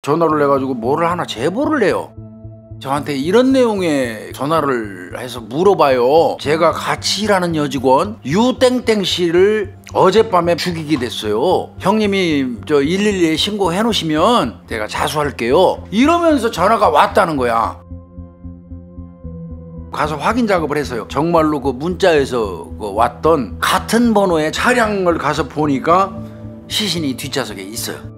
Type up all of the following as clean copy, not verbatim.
전화를 해가지고 뭐를 하나 제보를 해요. 저한테 이런 내용의 전화를 해서 물어봐요. 제가 같이 일하는 여직원 유땡땡 씨를 어젯밤에 죽이게 됐어요. 형님이 저 112에 신고해 놓으시면 제가 자수할게요. 이러면서 전화가 왔다는 거야. 가서 확인 작업을 했어요. 정말로 그 문자에서 왔던 같은 번호의 차량을 가서 보니까 시신이 뒷좌석에 있어요.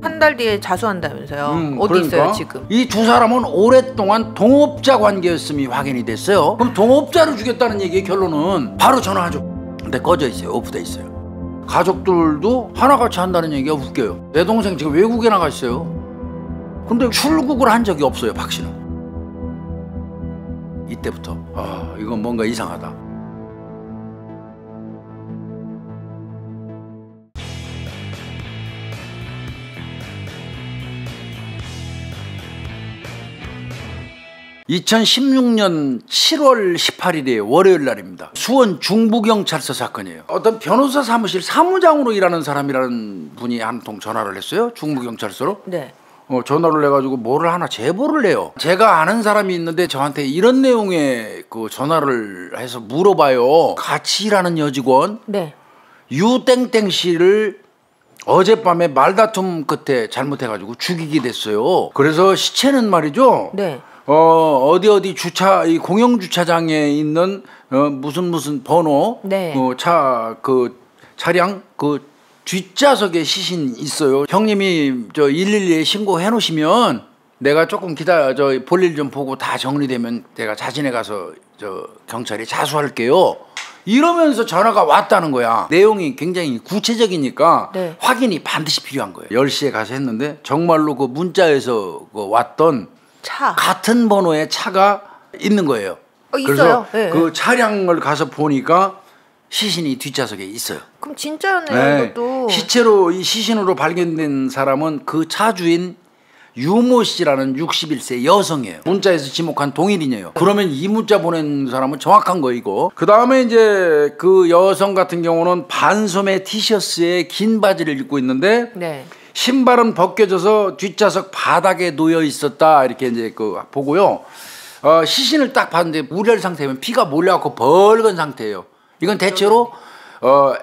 한 달 뒤에 자수한다면서요. 어디 그러니까 있어요 지금? 이 두 사람은 오랫동안 동업자 관계였음이 확인이 됐어요. 그럼 동업자를 죽였다는 얘기의 결론은 바로 전화하죠. 근데 꺼져 있어요. 오프돼 있어요. 가족들도 하나같이 한다는 얘기가 웃겨요. 내 동생 지금 외국에 나가 있어요. 근데 출국을 한 적이 없어요. 박 씨는. 이때부터 이건 뭔가 이상하다. (2016년 7월 18일이에요) 월요일 날입니다. 수원 중부경찰서 사건이에요. 어떤 변호사 사무실 사무장으로 일하는 사람이라는 분이 한 통 전화를 했어요. 중부경찰서로. 네. 전화를 해가지고 뭐를 하나 제보를 해요. 제가 아는 사람이 있는데 저한테 이런 내용의 그 전화를 해서 물어봐요. 같이 일하는 여직원 네. 유땡땡 씨를 어젯밤에 말다툼 끝에 잘못해가지고 죽이게 됐어요. 그래서 시체는 말이죠. 네. 어디 주차, 이 공영 주차장에 있는 무슨 번호, 네. 차량 뒷좌석에 시신 있어요. 형님이 저 112에 신고해 놓으시면 내가 조금 볼일 좀 보고 다 정리되면 내가 자진해 가서 경찰에 자수할게요. 이러면서 전화가 왔다는 거야. 내용이 굉장히 구체적이니까 네. 확인이 반드시 필요한 거예요. 10시에 가서 했는데 정말로 그 문자에서 왔던 같은 번호의 차가 있는 거예요. 있어요. 그래서 네. 그 차량을 가서 보니까 시신이 뒷좌석에 있어요. 그럼 진짜였네요. 네. 이것도. 이 시신으로 발견된 사람은 그 차주인 유모 씨라는 61세 여성이에요. 문자에서 지목한 동일인이에요. 그러면 이 문자 보낸 사람은 정확한 거 이거. 그 다음에 이제 그 여성 같은 경우는 반소매 티셔츠에 긴 바지를 입고 있는데 네. 신발은 벗겨져서 뒷좌석 바닥에 놓여 있었다 이렇게 이제 보고요. 시신을 딱 봤는데 우열 상태면 피가 몰려갖고 벌건 상태예요. 이건 대체로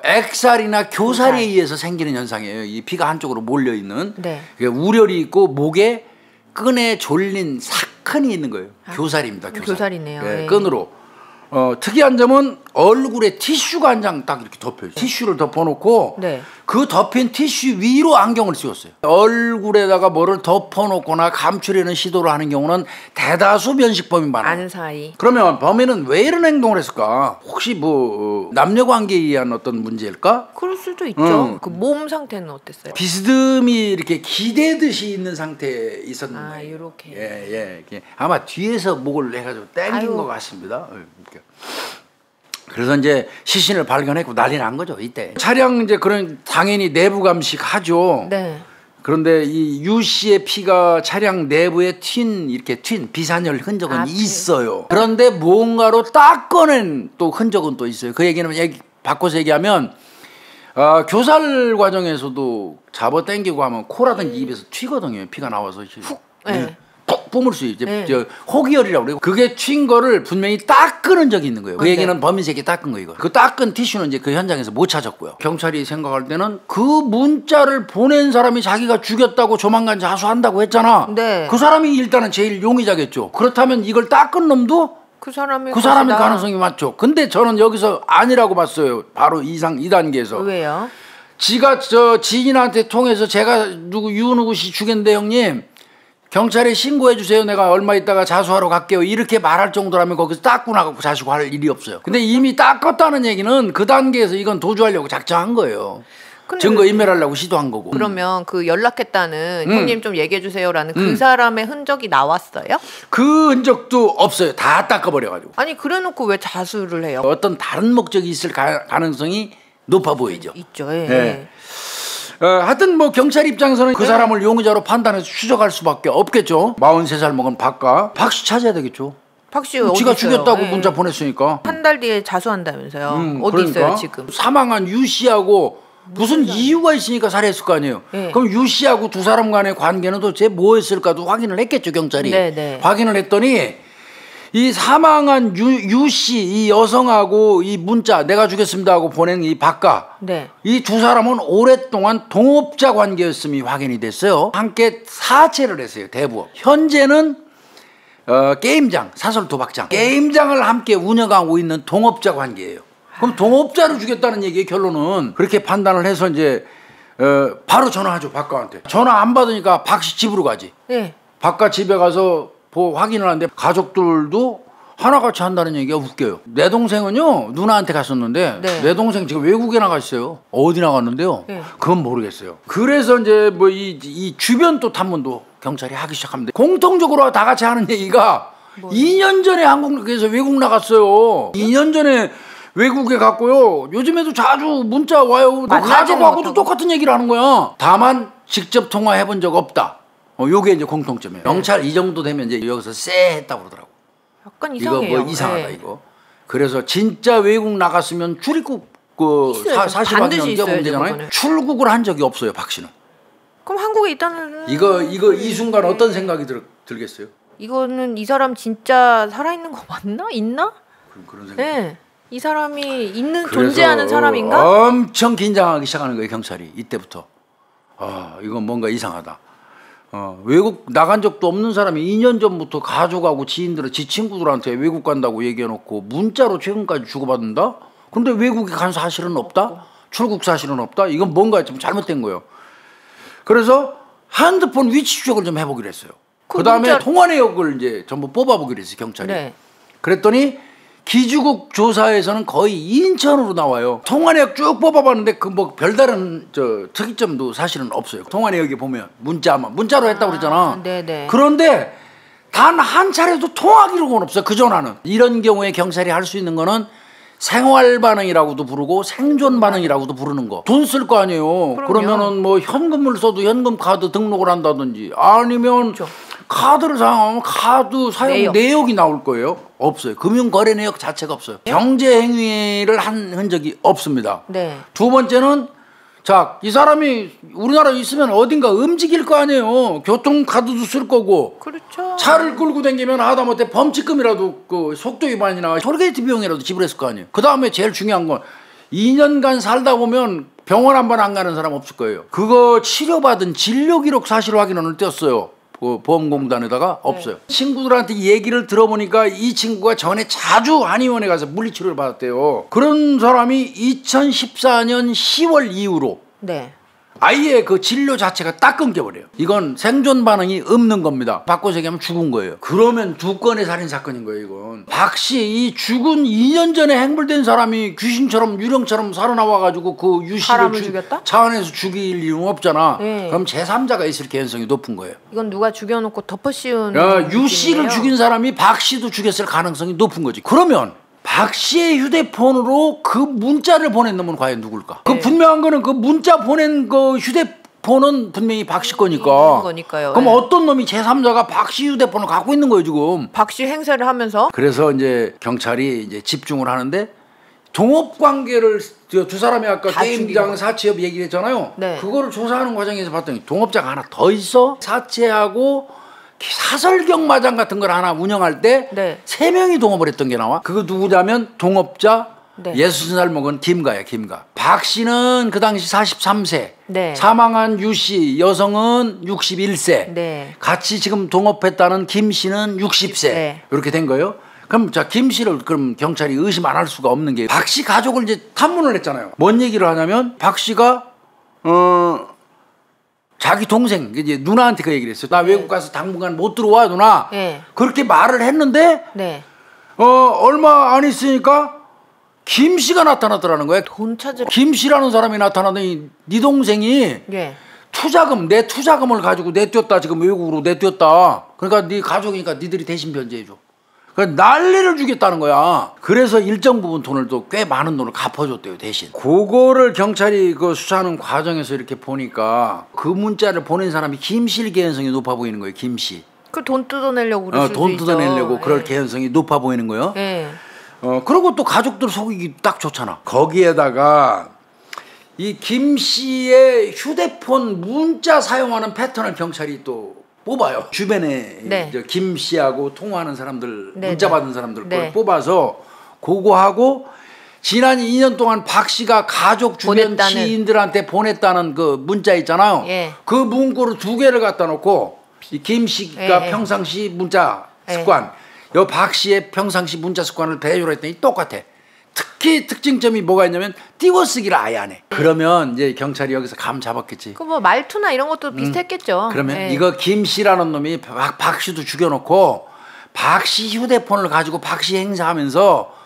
액살이나 교살에 의해서 생기는 현상이에요. 이 피가 한쪽으로 몰려 있는. 네. 우열이 있고 목에 끈에 졸린 사건이 있는 거예요. 교살입니다. 교살이네요. 네, 네. 끈으로. 특이한 점은 얼굴에 티슈가 한 장 딱 이렇게 덮여요. 티슈를 덮어놓고 네. 그 덮인 티슈 위로 안경을 씌웠어요. 얼굴에다가 뭐를 덮어놓거나 감추려는 시도를 하는 경우는 대다수 면식범이 많아요. 아는 사이. 그러면 범인은 왜 이런 행동을 했을까? 혹시 남녀관계에 의한 어떤 문제일까? 그럴 수도 있죠. 그 몸 상태는 어땠어요? 비스듬히 이렇게 기대듯이 있는 상태에 있었는데. 이렇게. 예. 아마 뒤에서 목을 해가지고 당긴 것 같습니다. 그래서 이제 시신을 발견했고 난리 난 거죠 이때. 차량 이제 그런 당연히 내부 감식하죠. 네. 그런데 이 유 씨의 피가 차량 내부에 튄 비산혈 흔적은 있어요. 그런데 뭔가로 닦아낸 또 흔적은 또 있어요. 그 얘기는 바꿔서 얘기하면 교살 과정에서도 잡아당기고 하면 코라든지 입에서 튀거든요. 피가 나와서 훅. 네. 푹 뿜을 수 있죠. 호기열이라고 그래요. 그게 튄 거를 분명히 닦은 적이 있는 거예요. 그 얘기는 범인색이 닦은 거 이거. 그 닦은 티슈는 이제 그 현장에서 못 찾았고요. 경찰이 생각할 때는 그 문자를 보낸 사람이 자기가 죽였다고 조만간 자수한다고 했잖아. 네. 그 사람이 일단은 제일 용의자겠죠. 그렇다면 이걸 닦은 놈도 그 사람의 가능성이 많죠. 근데 저는 여기서 아니라고 봤어요. 바로 2단계에서. 왜요? 지가 지인한테 통해서 제가 누구 씨 죽였는데 형님 경찰에 신고해 주세요. 내가 얼마 있다가 자수하러 갈게요. 이렇게 말할 정도라면 거기서 닦고 나가고 자시고 할 일이 없어요. 근데 이미 닦았다는 얘기는 그 단계에서 이건 도주하려고 작정한 거예요. 증거 인멸하려고 시도한 거고. 그러면 그 연락했다는 형님 좀 얘기해 주세요라는 그 사람의 흔적이 나왔어요? 그 흔적도 없어요. 다 닦아버려가지고. 아니 그래놓고 왜 자수를 해요? 어떤 다른 목적이 있을 가능성이 높아 보이죠. 있죠. 예. 네. 하여튼 경찰 입장에서는 그 사람을 용의자로 판단해서 추적할 수밖에 없겠죠. 43살 먹은 박씨 찾아야 되겠죠. 박씨 지가 죽였다고 문자 보냈으니까. 한 달 뒤에 자수한다면서요. 어디 그러니까 있어요 지금? 사망한 유 씨하고 무슨 이유가 있으니까 살해했을 거 아니에요. 네. 그럼 유 씨하고 두 사람 간의 관계는 도대체 뭐였을까도 확인을 했겠죠, 경찰이. 네, 네. 확인을 했더니 이 사망한 유 씨 이 여성하고 이 문자 내가 죽였습니다 하고 보낸 이 박가 네. 이 두 사람은 오랫동안 동업자 관계였음이 확인이 됐어요. 함께 사채를 했어요. 대부업. 현재는 게임장, 사설 도박장, 게임장을 함께 운영하고 있는 동업자 관계예요. 그럼 동업자를 죽였다는 얘기의 결론은 그렇게 판단을 해서 이제 바로 전화하죠, 박가한테. 전화 안 받으니까 박씨 집으로 가지. 네. 박가 집에 가서 확인을 하는데 가족들도 하나같이 한다는 얘기가 웃겨요. 내 동생은요 누나한테 갔었는데 네. 내 동생 지금 외국에 나가 있어요. 어디 나갔는데요? 네. 그건 모르겠어요. 그래서 이제 뭐 이 주변 또 탐문도 경찰이 하기 시작합니다. 공통적으로 다 같이 하는 얘기가 2년 전에 한국에서 외국 나갔어요. 2년 전에 외국에 갔고요. 요즘에도 자주 문자 와요. 가족하고도 똑같은 얘기를 하는 거야. 다만 직접 통화해본 적 없다. 요게 이제 공통점이에요. 경찰 이 정도 되면 이제 여기서 쎄했다고 그러더라고. 약간 이상해요. 이거 뭐 이상하다 네. 이거. 그래서 진짜 외국 나갔으면 출입국 그 사실 확인을 껴보면 되잖아요. 출국을 한 적이 없어요, 박 씨는. 그럼 한국에 있다는 이거 이 순간 어떤 생각이 들겠어요? 이거는 이 사람 진짜 살아있는 거 맞나? 있나? 그런 생각. 네. 이 사람이 있는 존재하는 사람인가? 엄청 긴장하기 시작하는 거예요, 경찰이. 이때부터. 이건 뭔가 이상하다. 외국 나간 적도 없는 사람이 2년 전부터 가족하고 지인들은 지 친구들한테 외국 간다고 얘기해놓고 문자로 최근까지 주고받는다? 근데 외국에 간 사실은 없다? 출국 사실은 없다? 이건 뭔가 좀 잘못된 거예요. 그래서 핸드폰 위치 추적을 좀 해보기로 했어요. 그 다음에 통화 내역을 이제 전부 뽑아보기로 했어요, 경찰이. 네. 그랬더니 기주국 조사에서는 거의 인천으로 나와요. 통화 내역 쭉 뽑아봤는데 그 뭐 별다른 특이점도 사실은 없어요. 통화 내역에 보면 문자로 했다고 그러잖아. 네네. 그런데 단 한 차례도 통화 기록은 없어요. 그 전화는. 이런 경우에 경찰이 할 수 있는 거는 생활 반응이라고도 부르고 생존 반응이라고도 부르는 거. 돈 쓸 거 아니에요. 그러면은 뭐 현금을 써도 현금 카드 등록을 한다든지 아니면 그렇죠. 카드를 사용하면 카드 사용 내역이 나올 거예요. 없어요. 금융거래 내역 자체가 없어요. 경제 행위를 한 흔적이 없습니다. 네. 두 번째는 자, 이 사람이 우리나라에 있으면 어딘가 움직일 거 아니에요. 교통카드도 쓸 거고. 그렇죠. 차를 끌고 다니면 하다못해 범칙금이라도 그 속도 위반이나 톨게이트 비용이라도 지불했을 거 아니에요. 그 다음에 제일 중요한 건 2년간 살다 보면 병원 한 번 안 가는 사람 없을 거예요. 그거 치료받은 진료 기록 사실 확인원을 띄웠어요. 보험공단에다가 없어요. 네. 친구들한테 얘기를 들어보니까 이 친구가 전에 자주 한의원에 가서 물리치료를 받았대요. 그런 사람이 2014년 10월 이후로 네. 아예 그 진료 자체가 딱 끊겨버려요. 이건 생존 반응이 없는 겁니다. 바꿔서 얘기하면 죽은 거예요. 그러면 두 건의 살인사건인 거예요, 이건. 박 씨, 이 죽은 2년 전에 행불된 사람이 귀신처럼 유령처럼 살아나와가지고 그 유 씨를 차 안에서 죽일 이유는 없잖아. 네. 그럼 제3자가 있을 가능성이 높은 거예요. 이건 누가 죽여놓고 덮어씌운 유 씨를 죽인 사람이 박 씨도 죽였을 가능성이 높은 거지. 그러면 박 씨의 휴대폰으로 그 문자를 보낸 놈은 과연 누굴까? 네. 그 분명한 거는 그 문자 보낸 그 휴대폰은 분명히 박 씨 거니까. 그럼 네. 어떤 놈이 제3자가 박 씨 휴대폰을 갖고 있는 거예요, 지금. 박 씨 행세를 하면서. 그래서 이제 경찰이 이제 집중을 하는데 동업 관계를 두 사람이 아까 게임장 사채업 얘기를 했잖아요. 네. 그거를 조사하는 과정에서 봤더니 동업자가 하나 더 있어. 사채하고 사설경마장 같은 걸 하나 운영할 때 네. 3명이 동업을 했던 게 나와. 그거 누구냐면 동업자 네. 60살 먹은 김가야, 김가. 박 씨는 그 당시 43세. 네. 사망한 유 씨 여성은 61세. 네. 같이 지금 동업했다는 김 씨는 60세. 네. 이렇게 된 거예요. 그럼 자, 김 씨를 그럼 경찰이 의심 안 할 수가 없는 게 박 씨 가족을 이제 탐문을 했잖아요. 뭔 얘기를 하냐면 박 씨가 자기 동생 이제 누나한테 그 얘기를 했어요. 나 외국 가서 당분간 못 들어와 누나. 네. 그렇게 말을 했는데 네. 얼마 안 있으니까 김 씨가 나타났더라는 거야. 돈 찾으러. 김 씨라는 사람이 나타나더니 네 동생이 네. 내 투자금을 가지고 내뛰었다. 지금 외국으로 내뛰었다. 그러니까 네 가족이니까 니들이 대신 변제해줘. 그러니까 난리를 주겠다는 거야. 그래서 일정 부분 돈을 또 꽤 많은 돈을 갚아줬대요, 대신. 그거를 경찰이 그 수사하는 과정에서 이렇게 보니까 그 문자를 보낸 사람이 김 씨일 개연성이 높아 보이는 거예요, 김 씨. 그 돈 뜯어내려고 그럴 수도 돈 뜯어내려고 있죠. 그럴 개연성이 높아 보이는 거예요. 그리고 또 가족들 속이기 딱 좋잖아. 거기에다가 이 김 씨의 휴대폰 문자 사용하는 패턴을 경찰이 또 뽑아요. 주변에 네. 김 씨하고 통화하는 사람들, 네, 문자 네. 받은 사람들 걸 네. 뽑아서 그거하고 지난 2년 동안 박 씨가 가족 주변 보냈다는. 지인들한테 보냈다는 그 문자 있잖아요. 예. 그 문구를 2개를 갖다 놓고 이 김 씨가 예, 예. 평상시 문자 예. 습관, 요 박 씨의 평상시 문자 습관을 배우로 했더니 똑같아. 특히 특징점이 뭐가 있냐면 띄워쓰기를 아예 안 해. 그러면 이제 경찰이 여기서 감 잡았겠지. 그 뭐 말투나 이런 것도 비슷했겠죠. 그러면 예. 이거 김 씨라는 놈이 박 씨도 죽여놓고 박 씨 휴대폰을 가지고 박 씨 행사하면서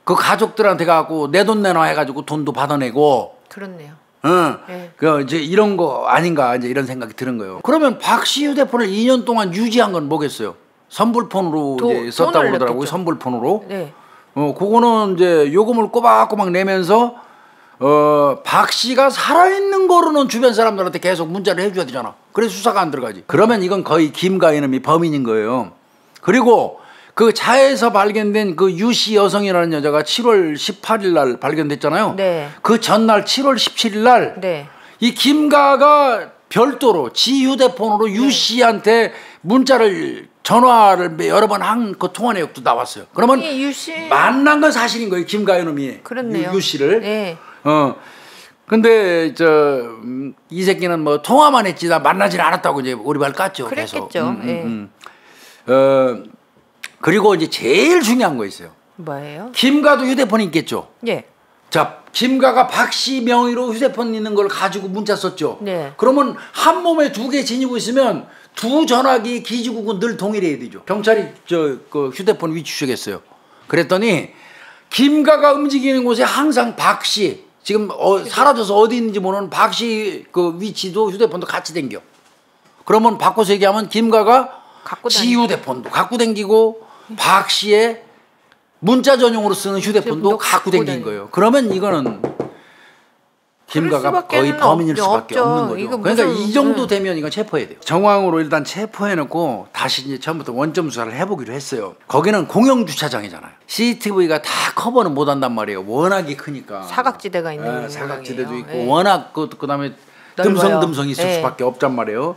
그 가족들한테 가고 내 돈 내놔 해가지고 돈도 받아내고. 그렇네요. 응. 예. 그 이제 이런 거 아닌가 이제 이런 생각이 드는 거예요. 그러면 박 씨 휴대폰을 2년 동안 유지한 건 뭐겠어요? 선불폰으로 이제 썼다고 돈을 그러더라고요. 냈겠죠. 선불폰으로. 네. 그거는 이제 요금을 꼬박꼬박 내면서 박 씨가 살아있는 거로는 주변 사람들한테 계속 문자를 해줘야 되잖아. 그래서 수사가 안 들어가지. 그러면 이건 거의 김가 이놈이 범인인 거예요. 그리고 그 차에서 발견된 그 유씨 여성이라는 여자가 7월 18일 날 발견됐잖아요. 네. 그 전날 7월 17일 날 네. 이 김가가 별도로 지 휴대폰으로 유씨한테 문자를 전화를 여러 번 한 그 통화 내역도 나왔어요. 그러면 이 유씨 만난 건 사실인 거예요. 김가연 놈이. 그렇네요. 유씨를. 네. 근데 이 새끼는 뭐 통화만 했지 나 만나질 않았다고 이제 오리발 깠죠. 그랬겠죠. 계속. 그리고 이제 제일 중요한 거 있어요. 뭐예요? 김가도 휴대폰이 있겠죠. 예. 자, 김가가 박 씨 명의로 휴대폰 있는 걸 가지고 문자 썼죠. 네. 그러면 한 몸에 2개 지니고 있으면 두 전화기 기지국은 늘 동일해야 되죠. 경찰이 그 휴대폰 위치 추적했어요. 그랬더니 김가가 움직이는 곳에 항상 박 씨 지금 사라져서 어디 있는지 모르는 박 씨 그 위치도 휴대폰도 같이 댕겨. 그러면 바꿔서 얘기하면 김가가 지 휴대폰도 갖고 댕기고 박 씨의 문자 전용으로 쓰는 휴대폰도 갖고 댕긴 거예요. 그러면 이거는 김가가 거의 범인일 수밖에 없는 거죠. 그러니까 이 정도 되면 이건 체포해야 돼요. 정황으로 일단 체포해놓고 다시 이제 처음부터 원점 수사를 해보기로 했어요. 거기는 공영 주차장이잖아요. CCTV가 다 커버는 못한단 말이에요. 워낙이 크니까. 사각지대가 있는 사각지대도 있고 예. 워낙 그다음에 듬성듬성 있을 수밖에 없단 말이에요.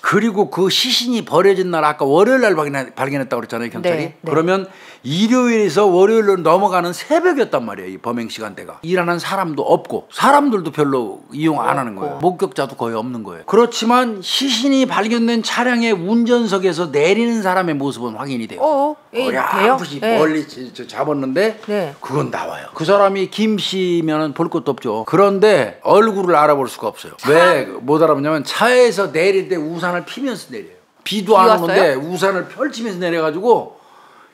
그리고 그 시신이 버려진 날 아까 월요일 날 발견했다고 그랬잖아요, 경찰이. 네, 네. 그러면 일요일에서 월요일로 넘어가는 새벽이었단 말이에요, 이 범행 시간대가. 일하는 사람도 없고 사람들도 별로 이용 안 하는 거예요. 목격자도 거의 없는 거예요. 그렇지만 시신이 발견된 차량의 운전석에서 내리는 사람의 모습은 확인이 돼요. 어렴풋이 멀리 잡았는데 네. 그건 나와요. 그 사람이 김 씨면은 볼 것도 없죠. 그런데 얼굴을 알아볼 수가 없어요. 왜 못 알아보냐면 차에서 내릴 때 우산을 피면서 내려요. 비도 안 오는데 우산을 펼치면서 내려가지고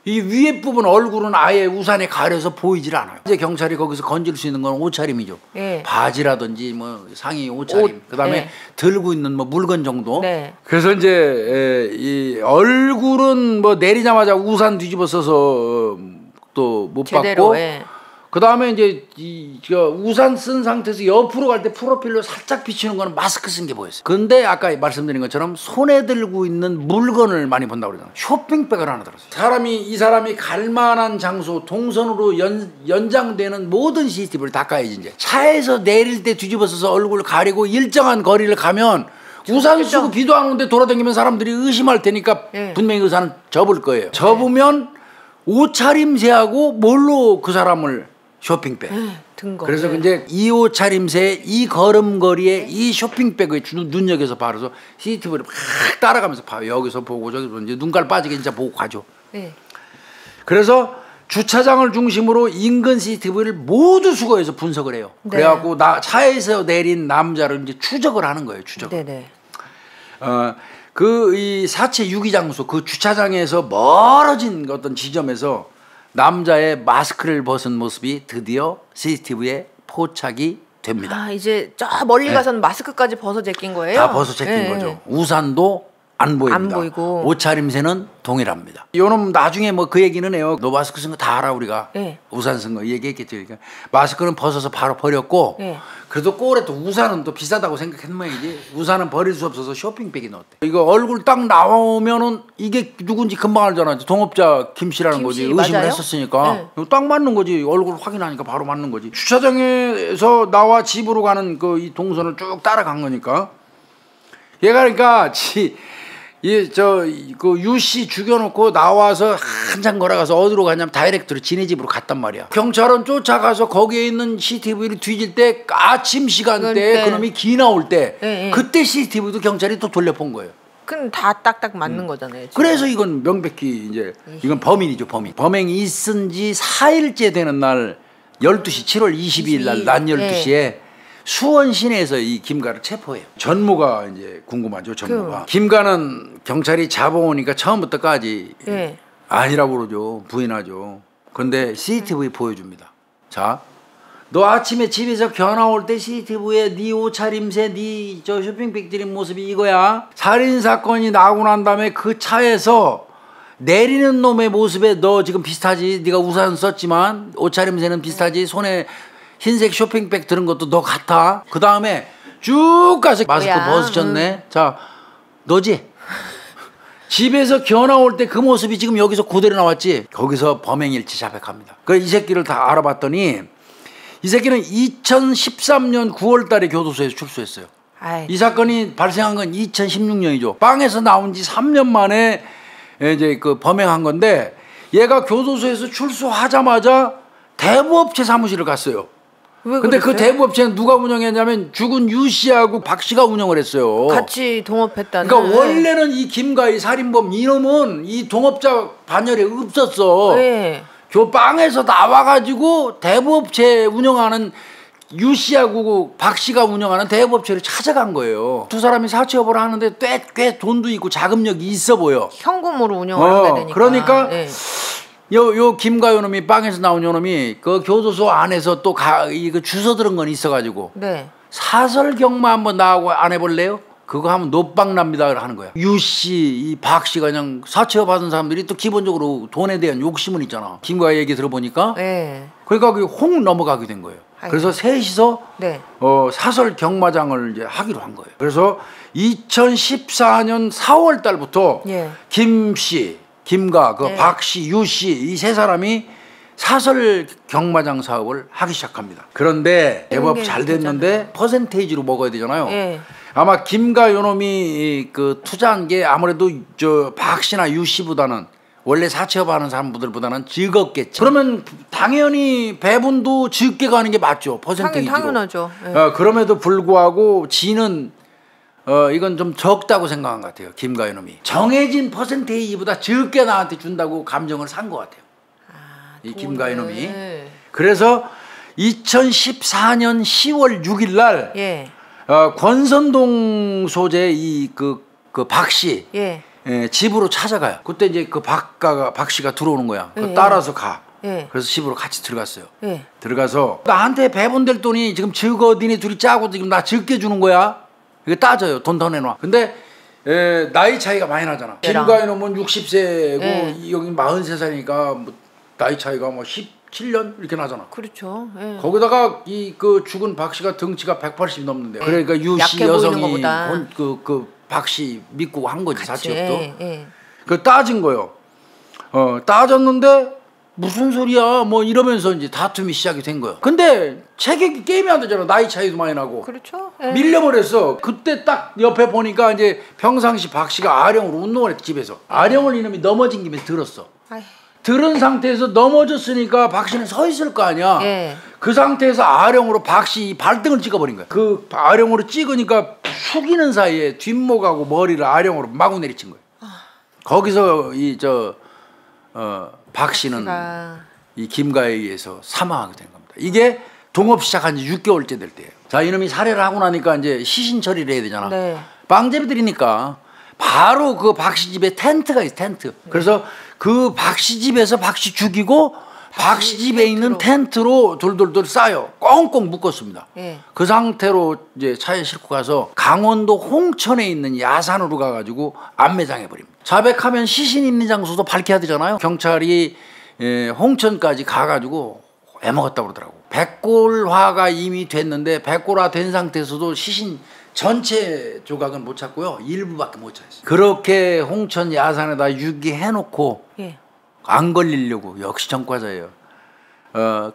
이 위에 부분 얼굴은 아예 우산에 가려서 보이질 않아요. 이제 경찰이 거기서 건질 수 있는 건 옷차림이죠. 예. 바지라든지 뭐 상의 옷차림, 그다음에 예. 들고 있는 뭐 물건 정도. 네. 그래서 이제 이 얼굴은 뭐 내리자마자 우산 뒤집어 써서 또 못 받고. 예. 그 다음에 이제 우산 쓴 상태에서 옆으로 갈 때 프로필로 살짝 비추는 거는 마스크 쓴 게 보였어요. 근데 아까 말씀드린 것처럼 손에 들고 있는 물건을 많이 본다고 그러잖아요. 쇼핑백을 하나 들었어요. 이 사람이 갈 만한 장소, 동선으로 연장되는 모든 CCTV를 다 까야지 이제. 차에서 내릴 때 뒤집어서서 얼굴을 가리고 일정한 거리를 가면 우산 쓰고 비도 안 오는데 돌아다니면 사람들이 의심할 테니까 분명히 우산은 접을 거예요. 접으면 옷차림새하고 뭘로 그 사람을 쇼핑백. 등거. 그래서 이제 이 옷차림새, 이 걸음걸이에 이 쇼핑백을 눈여겨서 바로서 CCTV를 막 따라가면서 봐요. 여기서 보고 저기서 이제 눈깔 빠지게 진짜 보고 가죠. 네. 그래서 주차장을 중심으로 인근 CCTV를 모두 수거해서 분석을 해요. 네. 그래갖고 차에서 내린 남자를 이제 추적을 하는 거예요. 추적을. 네네. 이 사체 유기 장소, 그 주차장에서 멀어진 어떤 지점에서 남자의 마스크를 벗은 모습이 드디어 CCTV에 포착이 됩니다. 이제 저 멀리 가서는 마스크까지 벗어 제낀 거예요? 다 벗어 제낀 거죠. 우산도 안 보입니다. 안 보이고 옷차림새는 동일합니다. 요놈 나중에 뭐 그 얘기는 해요. 너 마스크 쓴 거 다 알아 우리가. 네. 우산 쓴 거 얘기했겠죠. 그러니까 마스크는 벗어서 바로 버렸고 네. 그래도 꼴에 또 우산은 또 비싸다고 생각했는 모양이지. 우산은 버릴 수 없어서 쇼핑백이 넣었대. 이거 얼굴 딱 나오면은 이게 누군지 금방 알잖아. 동업자 김씨라는 거지. 의심을 맞아요? 했었으니까. 네. 이거 딱 맞는 거지. 얼굴 확인하니까 바로 맞는 거지. 주차장에서 나와 집으로 가는 그 이 동선을 쭉 따라간 거니까. 얘가 그러니까 그 유씨 죽여놓고 나와서 한참 걸어가서 어디로 가냐면 다이렉트로 지네 집으로 갔단 말이야. 경찰은 쫓아가서 거기에 있는 CCTV를 뒤질 때 아침 시간대에 그놈이 기 나올 때 네. 그때 CCTV도 경찰이 또 돌려본 거예요. 그럼 다 딱딱 맞는 거잖아요. 지금. 그래서 이건 명백히 이제 이건 범인이죠, 범인. 범행이 있은 지 4일째 되는 날 12시 7월 22일 날 낮 12시에 수원 시내에서 이 김가를 체포해요. 전무가 이제 궁금하죠, 전무가. 김가는 경찰이 잡아오니까 처음부터까지 아니라고 그러죠, 부인하죠. 그런데 CCTV 보여줍니다. 자, 너 아침에 집에서 견화 올 때 CCTV에 네 옷차림새, 네 저 쇼핑백 들인 모습이 이거야. 살인 사건이 나고 난 다음에 그 차에서 내리는 놈의 모습에 너 지금 비슷하지. 네가 우산 썼지만 옷차림새는 비슷하지. 손에 흰색 쇼핑백 들은 것도 너 같아. 그 다음에 쭉 가서 마스크 벗으셨네. 자, 너지? 집에서 견화 올 때 그 모습이 지금 여기서 그대로 나왔지. 거기서 범행일지 자백합니다. 그래서 이 새끼를 다 알아봤더니 이 새끼는 2013년 9월 달에 교도소에서 출소했어요. 이 사건이 발생한 건 2016년이죠. 빵에서 나온 지 3년 만에 이제 그 범행한 건데 얘가 교도소에서 출소하자마자 대부업체 사무실을 갔어요. 근데 그 대부업체는 누가 운영했냐면 죽은 유 씨하고 박 씨가 운영을 했어요. 같이 동업했다는. 그러니까 원래는 이 김가희 살인범 이놈은 이 동업자 반열에 없었어. 빵에서 나와가지고 대부업체 운영하는 유 씨하고 박 씨가 운영하는 대부업체를 찾아간 거예요. 두 사람이 사채업을 하는데 꽤 돈도 있고 자금력이 있어 보여. 현금으로 운영을 하게 되니까. 그러니까 요 김가요 놈이 빵에서 나온 요 놈이 그 교도소 안에서 또 이거 주워 들은 건 있어가지고 사설 경마 한번 나하고 안 해볼래요? 그거 하면 노빵 납니다 하는 거야. 유 씨, 이 박 씨가 그냥 사채업 받은 사람들이 또 기본적으로 돈에 대한 욕심은 있잖아. 김가요 얘기 들어보니까. 그러니까 그게 홍 넘어가게 된 거예요. 그래서 셋이서 사설 경마장을 이제 하기로 한 거예요. 그래서 2014년 4월 달부터 김 씨, 김가, 박 씨, 유 씨 이 세 사람이 사설 경마장 사업을 하기 시작합니다. 그런데 대법 잘 됐는데 퍼센테이지로 먹어야 되잖아요. 아마 김가 요놈이 그 투자한 게 아무래도 저 박 씨나 유 씨보다는 원래 사채업하는 사람들보다는 즐겁겠죠. 그러면 당연히 배분도 적게 가는 게 맞죠. 퍼센테이지로. 당연하죠. 그럼에도 불구하고 지는 이건 좀 적다고 생각한 것 같아요. 김가연 놈이 정해진 퍼센테이지보다 적게 나한테 준다고 감정을 산 것 같아요. 이 김가연 놈이. 그래서 2014년 10월 6일 날 권선동 소재 이 그 박 씨 집으로 찾아가요. 그때 이제 그 박 씨가 들어오는 거야. 따라서 가. 그래서 집으로 같이 들어갔어요. 들어가서 나한테 배분될 돈이 지금 적어 니네 둘이 짜고 지금 나 적게 주는 거야. 이거 따져요. 돈 더 내놔. 근데 나이 차이가 많이 나잖아. 김가희 놈은 60세고 여기 43살이니까 뭐 나이 차이가 뭐 17년 이렇게 나잖아. 그렇죠. 거기다가 이 그 죽은 박 씨가 덩치가 180 넘는데. 그러니까 유 씨 여성이 그 박 씨 믿고 한 거지. 사채업도. 그 따진 거요. 따졌는데 무슨 소리야 뭐 이러면서 이제 다툼이 시작이 된 거예요. 근데 체격이 게임이 안 되잖아. 나이 차이도 많이 나고. 그렇죠. 밀려버렸어. 그때 딱 옆에 보니까 이제 평상시 박 씨가 아령으로 운동을 했지. 집에서 아령을 이놈이 넘어진 김에 들었어. 들은 상태에서 넘어졌으니까 박 씨는 서 있을 거 아니야. 그 상태에서 아령으로 박 씨 발등을 찍어버린 거야. 그 아령으로 찍으니까 숙이는 사이에 뒷목하고 머리를 아령으로 마구 내리친 거야. 거기서 박 씨는 이 김가에 의해서 사망하게 된 겁니다. 이게 동업 시작한 지 6개월째 될 때예요. 자, 이놈이 살해를 하고 나니까 이제 시신 처리를 해야 되잖아. 빵제비들이니까 바로 그 박 씨 집에 텐트가 있어. 텐트. 그래서 그 박 씨 집에서 박 씨 죽이고 박 씨 집에 있는 텐트로 돌돌돌 싸요. 꽁꽁 묶었습니다. 예. 그 상태로 이제 차에 싣고 가서 강원도 홍천에 있는 야산으로 가가지고 안매장해 버립니다. 자백하면 시신 있는 장소도 밝혀야 되잖아요. 경찰이 홍천까지 가가지고 애먹었다고 그러더라고. 백골화가 이미 됐는데 백골화 된 상태에서도 시신 전체 조각은 못 찾고요. 일부밖에 못 찾았어요. 그렇게 홍천 야산에다 유기해놓고 예. 안 걸리려고. 역시 전과자예요.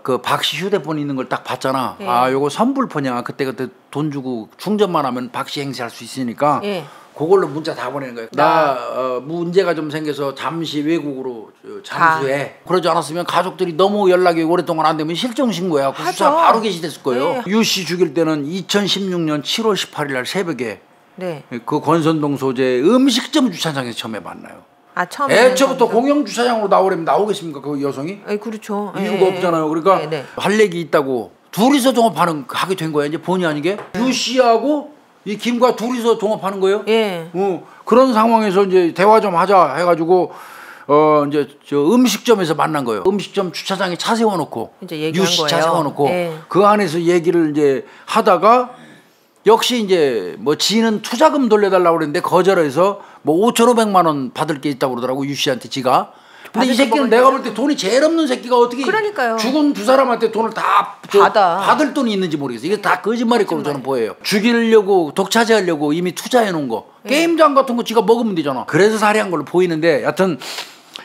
그 박씨 휴대폰 있는 걸 딱 봤잖아. 예. 아, 요거 선불폰이야. 그때 돈 주고 충전만 하면 박씨 행세할 수 있으니까 예. 그걸로 문자 다 보내는 거예요. 나 문제가 좀 생겨서 잠시 외국으로 잠수해. 그러지 않았으면 가족들이 너무 연락이 오랫동안 안 되면 실종 신고야. 그 수사 바로 개시됐을 거예요. 네. 유씨 죽일 때는 2016년 7월 18일 날 새벽에 네. 그 권선동 소재 음식점 주차장에서 처음에 만나요. 아, 처음에 애초부터 공영 주차장으로 나오려면 나오겠습니까? 그 여성이? 그렇죠. 이유가 없잖아요. 그러니까 네, 네. 할 얘기 있다고 둘이서 종업하는 하게 된 거야. 이제 본의 아니게 유 씨하고 이 김과 둘이서 종업하는 거예요. 예. 그런 상황에서 이제 대화 좀 하자 해가지고 이제 저 음식점에서 만난 거예요. 음식점 주차장에 차 세워놓고 이제 얘기한 유 씨 차 거예요. 세워놓고 예. 그 안에서 얘기를 이제 하다가 역시 이제 뭐 지는 투자금 돌려달라고 그랬는데 거절해서 뭐 5,500만 원 받을 게 있다고 그러더라고. 유 씨한테 지가. 근데 이 새끼는 내가 볼 때 돈이 제일 없는 새끼가 어떻게 그러니까요. 죽은 두 사람한테 돈을 다 받을 돈이 있는지 모르겠어요. 이게 다 거짓말일 거로 저는 보여요. 죽이려고 독차지하려고 이미 투자해 놓은 거. 게임장 같은 거 지가 먹으면 되잖아. 그래서 살해한 걸로 보이는데 여하튼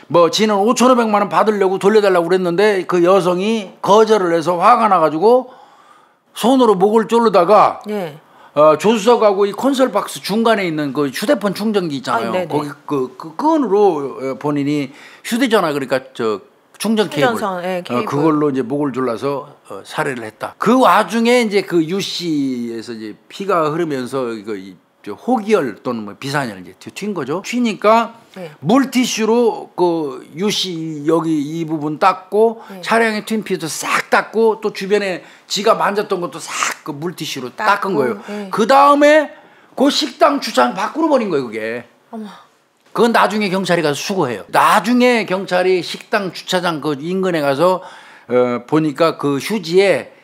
뭐 지는 5,500만 원 받으려고 돌려달라고 그랬는데 그 여성이 거절을 해서 화가 나가지고 손으로 목을 조르다가 예. 조수석하고 이 콘솔 박스 중간에 있는 그 휴대폰 충전기 있잖아요. 네네. 거기 그 끈으로 본인이 휴대전화 그러니까 저 충전 케이블, 케이블. 그걸로 이제 목을 졸라서 살해를 했다. 그 와중에 이제 그 유 씨에서 이제 피가 흐르면서 이거 저 호기열 또는 뭐 비산혈 이제 튄 거죠. 튀니까 네. 물티슈로 그 유 씨 여기 이 부분 닦고 차량에 튄 피도 싹 닦고 또 주변에 지가 만졌던 것도 싹 그 물티슈로 닦은 거예요. 네. 그 다음에 그 식당 주차장 밖으로 버린 거예요. 그게. 어머. 그건 나중에 경찰이 가서 수거해요. 나중에 경찰이 식당 주차장 그 인근에 가서 보니까 그 휴지에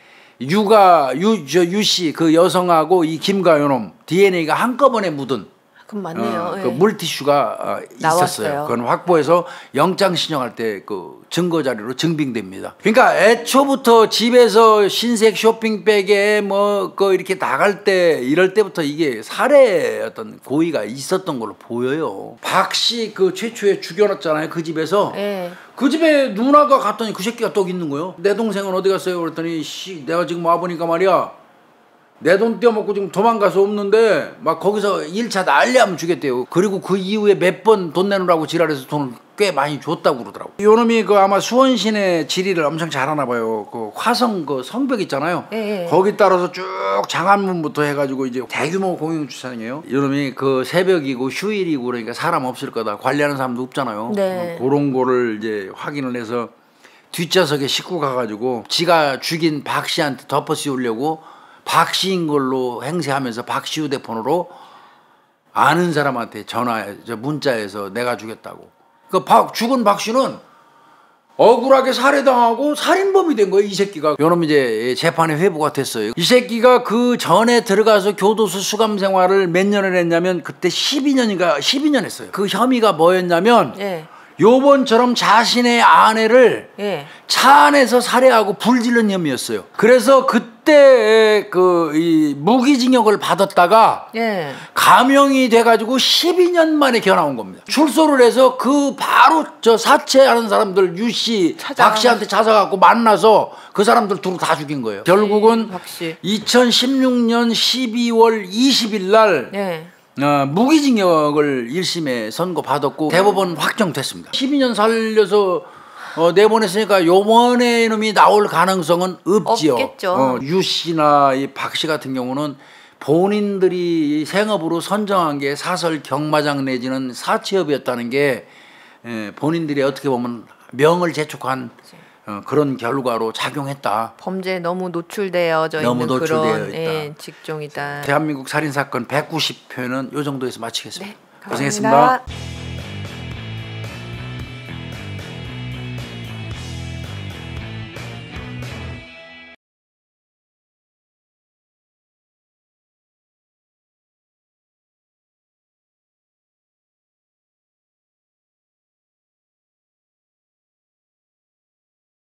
유 씨 그 여성하고 이 김가요놈 DNA가 한꺼번에 묻은 그럼 맞네요. 그 물티슈가 있었어요. 나왔어요. 그건 확보해서 영장 신청할 때 그 증거 자료로 증빙됩니다. 그러니까 애초부터 집에서 흰색 쇼핑백에 뭐 그 이렇게 나갈 때 이럴 때부터 이게 살해 어떤 고의가 있었던 걸로 보여요. 박 씨 그 최초에 죽여놨잖아요. 그 집에서. 예. 그 집에 누나가 갔더니 그 새끼가 또 있는 거예요. 내 동생은 어디 갔어요? 그랬더니 내가 지금 와보니까 말이야. 내 돈 떼어먹고 지금 도망가서 없는데 막 거기서 1차 난리하면 주겠대요. 그리고 그 이후에 몇 번 돈 내놓으라고 지랄해서 돈을 꽤 많이 줬다고 그러더라고. 요놈이 그 아마 수원시내 지리를 엄청 잘하나 봐요. 그 화성 그 성벽 있잖아요. 예. 거기 따라서 쭉 장안문부터 해가지고 이제 대규모 공영주차장이에요. 요놈이 그 새벽이고 휴일이고 그러니까 사람 없을 거다. 관리하는 사람도 없잖아요. 네. 그런 거를 이제 확인을 해서 뒷좌석에 싣고 가가지고 지가 죽인 박 씨한테 덮어 씌우려고 박 씨인 걸로 행세하면서 박 씨 휴대폰으로 아는 사람한테 문자해서 내가 죽였다고. 그 죽은 박 씨는 억울하게 살해당하고 살인범이 된 거예요. 이 새끼가. 요놈 이제 재판에 회부가 됐어요. 이 새끼가 그 전에 들어가서 교도소 수감 생활을 몇 년을 했냐면 그때 12년 했어요. 그 혐의가 뭐였냐면 예. 요번처럼 자신의 아내를 예. 차 안에서 살해하고 불질른 혐의였어요. 그래서 그때 이 무기징역을 받았다가 예. 감형이 돼가지고 12년 만에 겨나온 겁니다. 출소를 해서 그 바로 저 사체하는 사람들 유 씨, 박 씨한테 찾아가고 만나서 그 사람들 둘 다 죽인 거예요. 결국은 2016년 12월 20일 날 예. 무기징역을 1심에 선고받았고 대법원 확정됐습니다. 12년 살려서 내보냈으니까 요번에 이놈이 나올 가능성은 없지요. 없겠죠. 유 씨나 이 박 씨 같은 경우는 본인들이 생업으로 선정한 게 사설 경마장 내지는 사채업이었다는 게 본인들이 어떻게 보면 명을 재촉한 그런 결과로 작용했다. 범죄에 너무 노출되어져 있는 그런 직종이다. 대한민국 살인사건 190회는 이 정도에서 마치겠습니다. 네, 고생했습니다.